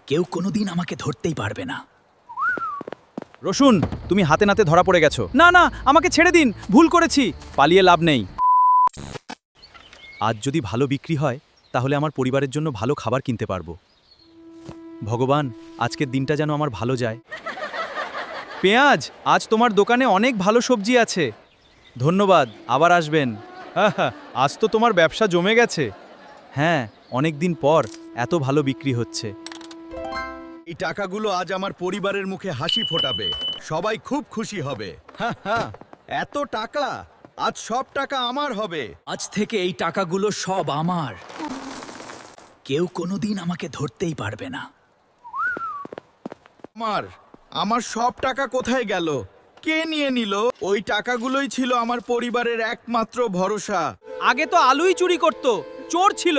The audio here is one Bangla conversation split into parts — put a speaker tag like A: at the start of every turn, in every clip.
A: কেউ কোনোদিন আমাকে ধরতেই পারবে না।
B: রসুন, তুমি হাতে নাতে ধরা পড়ে গেছো। না না, আমাকে ছেড়ে দিন, ভুল করেছি। পালিয়ে লাভ নেই। আজ যদি ভালো বিক্রি হয় তাহলে আমার পরিবারের জন্য ভালো খাবার কিনতে পারবো। ভগবান, আজকের দিনটা যেন আমার ভালো যায়। পেঁয়াজ, আজ তোমার দোকানে অনেক ভালো সবজি আছে। ধন্যবাদ, আবার আসবেন। হ্যাঁ, আজ তো তোমার ব্যবসা জমে গেছে। হ্যাঁ, অনেক দিন পর এত ভালো বিক্রি হচ্ছে।
C: এই টাকাগুলো আজ আমার পরিবারের মুখে হাসি ফোটাবে। সবাই খুব খুশি হবে। হ্যাঁ, এত টাকা, আজ সব টাকা আমার হবে।
A: আজ থেকে এই টাকাগুলো সব আমার। কেউ কোনোদিন আমাকে ধরতেই পারবে না।
C: আমার সব টাকা কোথায় গেল? কে নিয়ে নিল? ওই টাকাগুলোই ছিল আমার পরিবারের একমাত্র ভরসা।
B: আগে তো আলুই চুরি করত, চোর ছিল।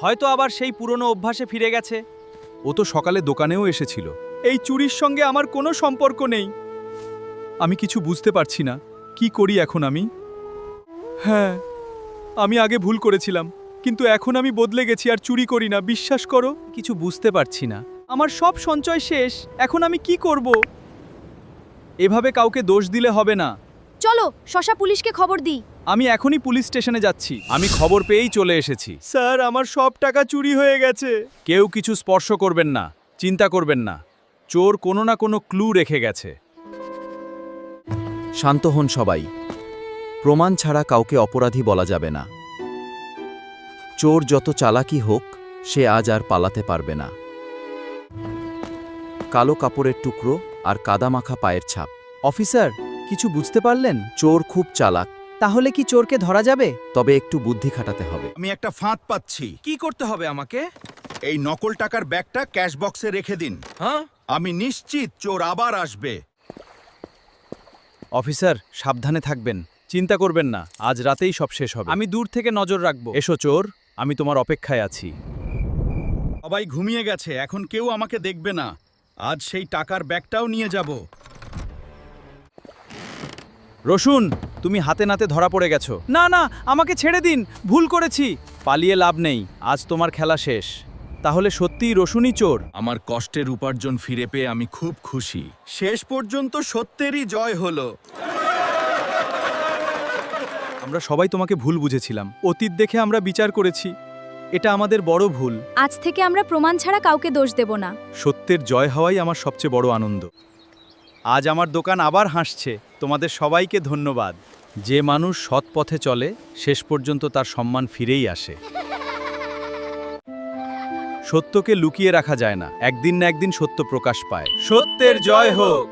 B: হয়তো আবার সেই পুরনো অভ্যাসে ফিরে গেছে। ও তো সকালে দোকানেও এসেছিল। এই চুরির সঙ্গে আমার কোনো সম্পর্ক নেই। আমি কিছু বুঝতে পারছি না, কি করি এখন আমি? হ্যাঁ, আমি আগে ভুল করেছিলাম, কিন্তু এখন আমি বদলে গেছি আর চুরি করি না, বিশ্বাস করো। কিছু বুঝতে পারছি না, আমার সব সঞ্চয় শেষ। এখন আমি কি করব? এভাবে কাউকে দোষ দিলে হবে না।
D: চলো শশা পুলিশকে খবর দিই।
B: আমি এখনই পুলিশ স্টেশনে যাচ্ছি। আমি খবর পেয়েই চলে এসেছি। স্যার, আমার সব টাকা চুরি হয়ে গেছে। কেউ কিছু স্পর্শ করবেন না, চিন্তা করবেন না। চোর কোনো না কোনো ক্লু রেখে গেছে।
E: শান্ত হন সবাই। প্রমাণ ছাড়া কাউকে অপরাধী বলা যাবে না। চোর যত চালাকি হোক, সে আজ আর পালাতে পারবে না। কালো কাপড়ের টুকরো আর কাদামাখা পায়ের ছাপ।
B: অফিসার, কিছু বুঝতে পারলেন?
E: চোর খুব চালাক,
B: তাহলে কি চোরকে ধরা যাবে?
E: তবে একটু বুদ্ধি খাটাতে হবে।
C: আমি একটা ফাঁদ পাচ্ছি।
B: কি করতে হবে আমাকে?
C: এই নকল টাকার ব্যাগটা ক্যাশ বক্সে রেখে দিন।
B: হ্যাঁ,
C: আমি নিশ্চিত চোর আবার আসবে।
B: অফিসার, সাবধানে থাকবেন, চিন্তা করবেন না। আজ রাতেই সব শেষ হবে। আমি দূর থেকে নজর রাখবো। এসো চোর, আমি তোমার অপেক্ষায় আছি।
C: সবাই ঘুমিয়ে গেছে, এখন কেউ আমাকে দেখবে না। আজ সেই টাকার ব্যাগটাও নিয়ে যাব।
B: রসুন, তুমি হাতে নাতে ধরা পড়ে গেছো। না না, আমাকে ছেড়ে দিন, ভুল করেছি। পালিয়ে লাভ নেই, আজ তোমার খেলা শেষ। তাহলে সত্যিই রসুনই চোর?
C: আমার কষ্টের উপার্জন ফিরে পেয়ে আমি খুব খুশি। শেষ পর্যন্ত সত্যেরই জয় হলো।
B: আমরা সবাই তোমাকে ভুল বুঝেছিলাম। অতীত দেখে আমরা বিচার করেছি। এটা আমাদের বড় ভুল।
D: আজ থেকে আমরা প্রমাণ ছাড়া কাউকে দোষ দেব না।
B: সত্যের জয় হওয়াই আমার সবচেয়ে বড় আনন্দ। আজ আমার দোকান আবার হাসছে। তোমাদের সবাইকে ধন্যবাদ। যে মানুষ সৎ পথে চলে, শেষ পর্যন্ত তার সম্মান ফিরেই আসে। সত্যকে লুকিয়ে রাখা যায় না, একদিন না একদিন সত্য প্রকাশ পায়। সত্যের জয় হোক।